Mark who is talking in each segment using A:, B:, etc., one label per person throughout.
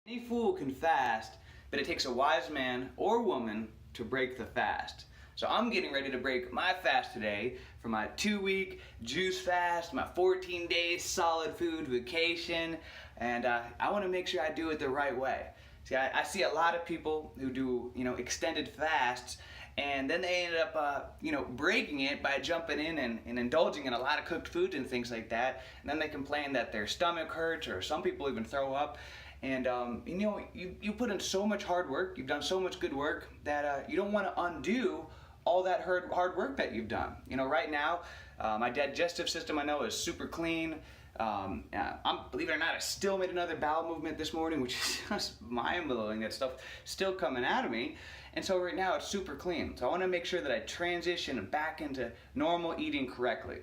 A: Any fool can fast, but it takes a wise man or woman to break the fast. So I'm getting ready to break my fast today for my 2-week juice fast, my 14 days solid food vacation, and I want to make sure I do it the right way. See, I see a lot of people who do, extended fasts, and then they ended up, breaking it by jumping in and indulging in a lot of cooked foods and things like that. And then they complain that their stomach hurts, or some people even throw up. And you put in so much hard work, you've done so much good work that you don't want to undo all that hard work that you've done. Right now, my digestive system I know is super clean. Believe it or not, I still made another bowel movement this morning, which is just mind-blowing. That stuff still coming out of me. And so right now it's super clean. So I want to make sure that I transition back into normal eating correctly.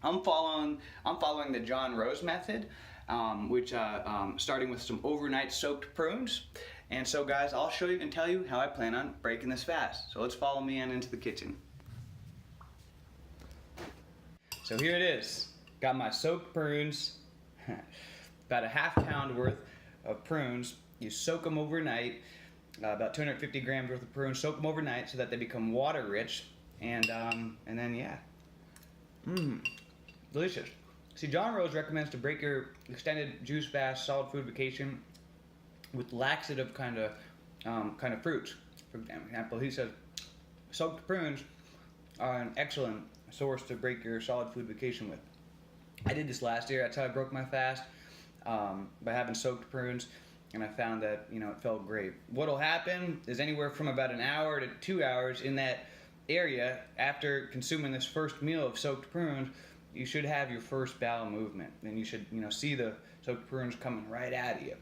A: I'm following the John Rose method, which starting with some overnight soaked prunes. And so guys, I'll show you and tell you how I plan on breaking this fast. So let's follow me on into the kitchen. So here it is. Got my soaked prunes, about a ½ pound worth of prunes. You soak them overnight, about 250 grams worth of prunes. Soak them overnight so that they become water rich, and then yeah, delicious. See, John Rose recommends to break your extended juice fast, solid food vacation with laxative kind of fruits. For example, he says soaked prunes are an excellent source to break your solid food vacation with. I did this last year. That's how I broke my fast, by having soaked prunes, and I found that it felt great. What'll happen is anywhere from about an hour to 2 hours in that area after consuming this first meal of soaked prunes, you should have your first bowel movement, and you should see the soaked prunes coming right out of you.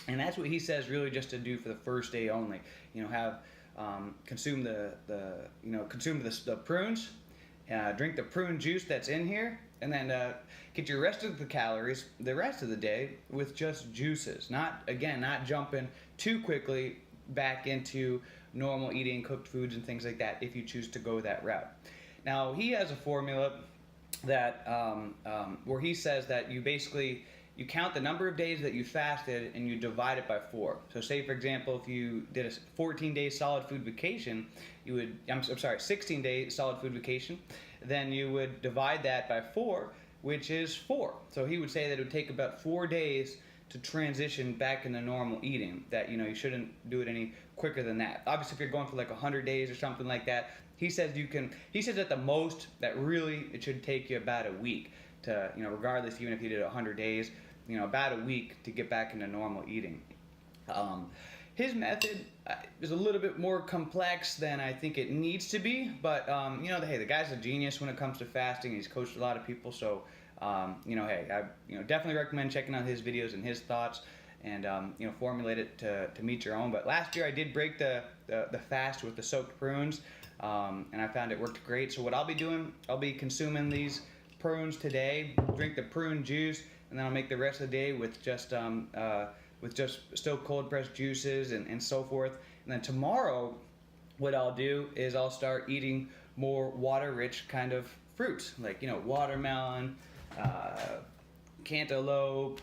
A: And that's what he says really just to do for the first day only. Consume the prunes, drink the prune juice that's in here, and then get your rest of the calories the rest of the day with just juices. Not jumping too quickly back into normal eating, cooked foods and things like that if you choose to go that route. Now, he has a formula that where he says that you count the number of days that you fasted and you divide it by 4. So say, for example, if you did a 14-day solid food vacation, 16-day solid food vacation, then you would divide that by 4, which is 4. So he would say that it would take about 4 days to transition back into normal eating, that you shouldn't do it any quicker than that. Obviously, if you're going for like 100 days or something like that, he says at the most that really it should take you about a week to, regardless, even if you did 100 days, about a week to get back into normal eating. His method is a little bit more complex than I think it needs to be, but hey, the guy's a genius when it comes to fasting. He's coached a lot of people, so hey, I definitely recommend checking out his videos and his thoughts, and formulate it to meet your own. But last year I did break the fast with the soaked prunes, and I found it worked great. So what I'll be doing, I'll be consuming these prunes today, drink the prune juice, and then I'll make the rest of the day with just still cold pressed juices and so forth. And then tomorrow, what I'll do is I'll start eating more water rich kind of fruits, like watermelon, cantaloupe,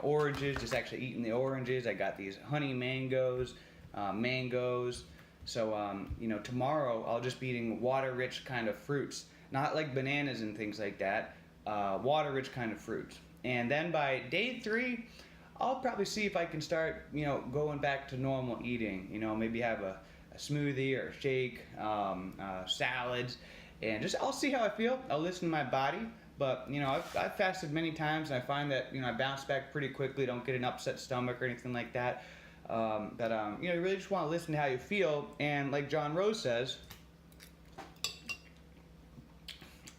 A: oranges, just actually eating the oranges. I got these honey mangoes. So tomorrow I'll just be eating water rich kind of fruits, not like bananas and things like that, water rich kind of fruits. And then by day 3, I'll probably see if I can start, going back to normal eating. Maybe have a smoothie or a shake, salads, and I'll see how I feel. I'll listen to my body. But I've fasted many times, and I find that I bounce back pretty quickly. Don't get an upset stomach or anything like that. You really just want to listen to how you feel. And like John Rose says,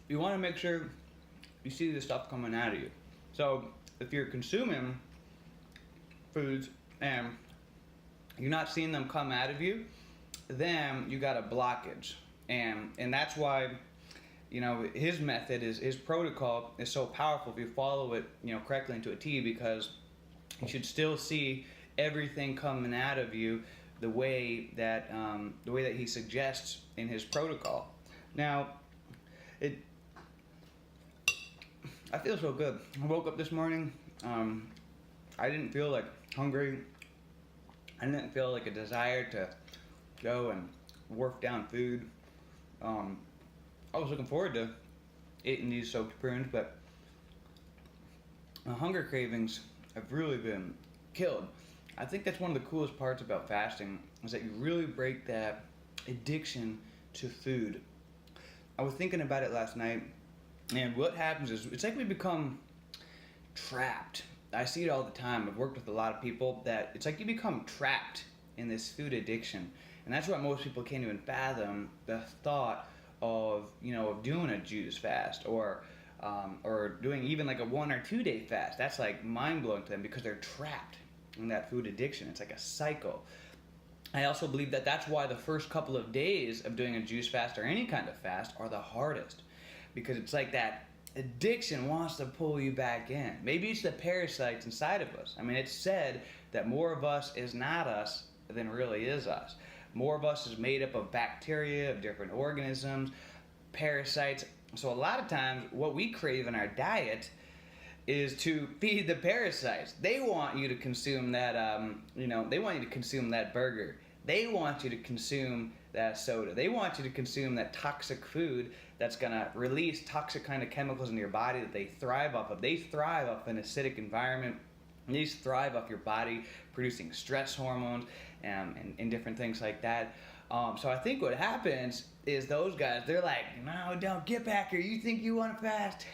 A: you want to make sure you see the stuff coming out of you. So if you're consuming foods and you're not seeing them come out of you, then you got a blockage. And that's why his method, his protocol is so powerful if you follow it correctly into a T, because you should still see everything coming out of you the way that he suggests in his protocol. Now, I feel so good. I woke up this morning. I didn't feel like hungry. I didn't feel like a desire to go and wolf down food. Um, I was looking forward to eating these soaked prunes, but my hunger cravings have really been killed. I think that's one of the coolest parts about fasting is that you really break that addiction to food. I was thinking about it last night, and what happens is it's like we become trapped. I see it all the time. I've worked with a lot of people that it's like you become trapped in this food addiction, and that's what most people can't even fathom the thought of of doing a juice fast or doing even like a 1 or 2 day fast. That's like mind blowing to them because they're trapped in that food addiction. It's like a cycle. I also believe that that's why the first couple of days of doing a juice fast or any kind of fast are the hardest, because it's like that addiction wants to pull you back in. Maybe it's the parasites inside of us. I mean, it's said that more of us is not us than really is us. More of us is made up of bacteria, of different organisms, parasites. So a lot of times what we crave in our diet is to feed the parasites. They want you to consume that, they want you to consume that burger. They want you to consume that soda. They want you to consume that toxic food that's gonna release toxic kind of chemicals into your body that they thrive off of. They thrive off an acidic environment. These thrive off your body producing stress hormones and different things like that. So I think what happens is those guys, they're like, no, don't get back here. You think you want to fast?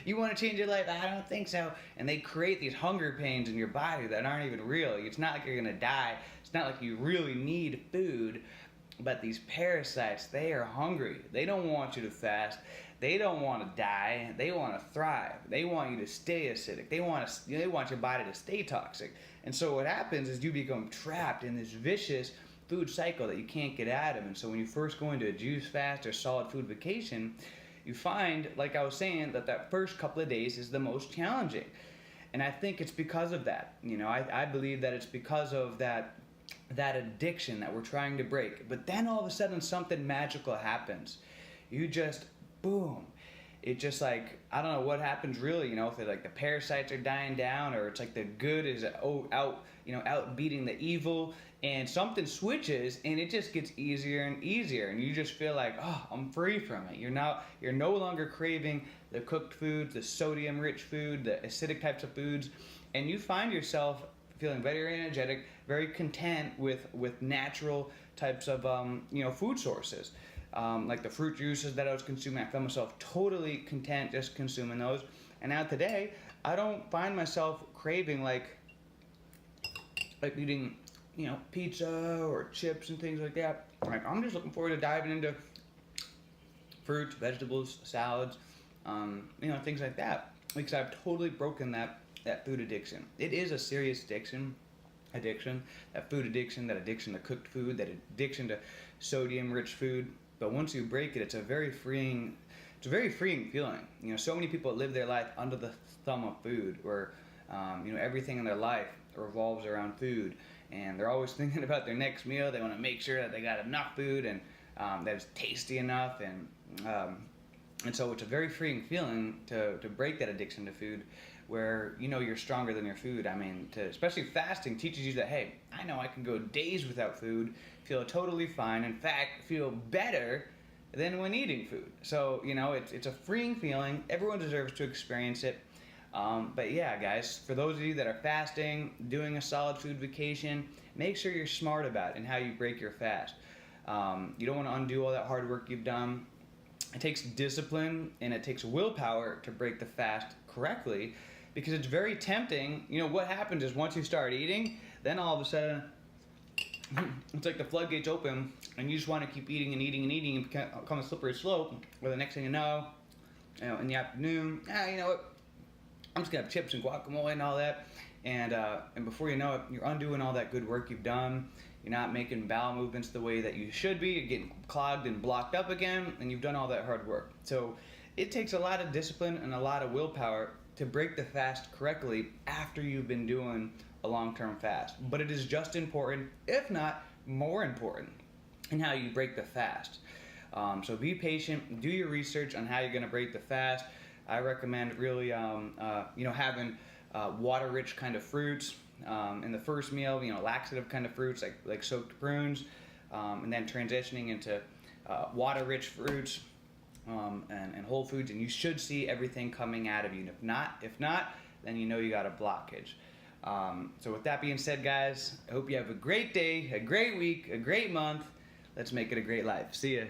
A: You want to change your life? I don't think so. And they create these hunger pains in your body that aren't even real. It's not like you're going to die. It's not like you really need food. But these parasites, they are hungry. They don't want you to fast. They don't want to die. They want to thrive. They want you to stay acidic. They want your body to stay toxic. And so what happens is you become trapped in this vicious food cycle that you can't get out of. And so when you first go into a juice fast or solid food vacation, you find, like I was saying, that first couple of days is the most challenging. And I think it's because of that. I believe that it's because of that addiction that we're trying to break. But then all of a sudden something magical happens. You just, boom. It just like, I don't know what happens really, if it's like the parasites are dying down or it's like the good is out beating the evil, and something switches and it just gets easier and easier, and you just feel like, oh, I'm free from it. You're no longer craving the cooked foods, the sodium rich food, the acidic types of foods, and you find yourself feeling very energetic, very content with natural types of food sources. Like the fruit juices that I was consuming, I found myself totally content just consuming those. And now today, I don't find myself craving like eating, pizza or chips and things like that. Like, I'm just looking forward to diving into fruits, vegetables, salads, things like that. Because I've totally broken that food addiction. It is a serious addiction, that food addiction, that addiction to cooked food, that addiction to sodium-rich food. But once you break it, it's a very freeing feeling. So many people live their life under the thumb of food, where everything in their life revolves around food, and they're always thinking about their next meal. They want to make sure that they got enough food and that it's tasty enough, and so it's a very freeing feeling to break that addiction to food, where you're stronger than your food. I mean, especially fasting teaches you that, hey, I know I can go days without food, feel totally fine, in fact, feel better than when eating food. So, it's a freeing feeling. Everyone deserves to experience it. But yeah, guys, for those of you that are fasting, doing a solid food vacation, make sure you're smart about it and how you break your fast. You don't want to undo all that hard work you've done. It takes discipline and it takes willpower to break the fast correctly, because it's very tempting. What happens is once you start eating, then all of a sudden, it's like the floodgates open and you just want to keep eating and eating and eating and become a slippery slope, where the next thing you know, in the afternoon, you know what, I'm just going to have chips and guacamole and all that. And before you know it, you're undoing all that good work you've done. You're not making bowel movements the way that you should be. You're getting clogged and blocked up again, and you've done all that hard work. So it takes a lot of discipline and a lot of willpower to break the fast correctly after you've been doing a long-term fast. But it is just important, if not more important, in how you break the fast. So be patient, do your research on how you're going to break the fast. I recommend really, having water-rich kind of fruits, in the first meal, laxative kind of fruits like soaked prunes, and then transitioning into water-rich fruits and whole foods, and you should see everything coming out of you. And if not, then you know you got a blockage. So with that being said, guys, I hope you have a great day, a great week, a great month. Let's make it a great life. See ya.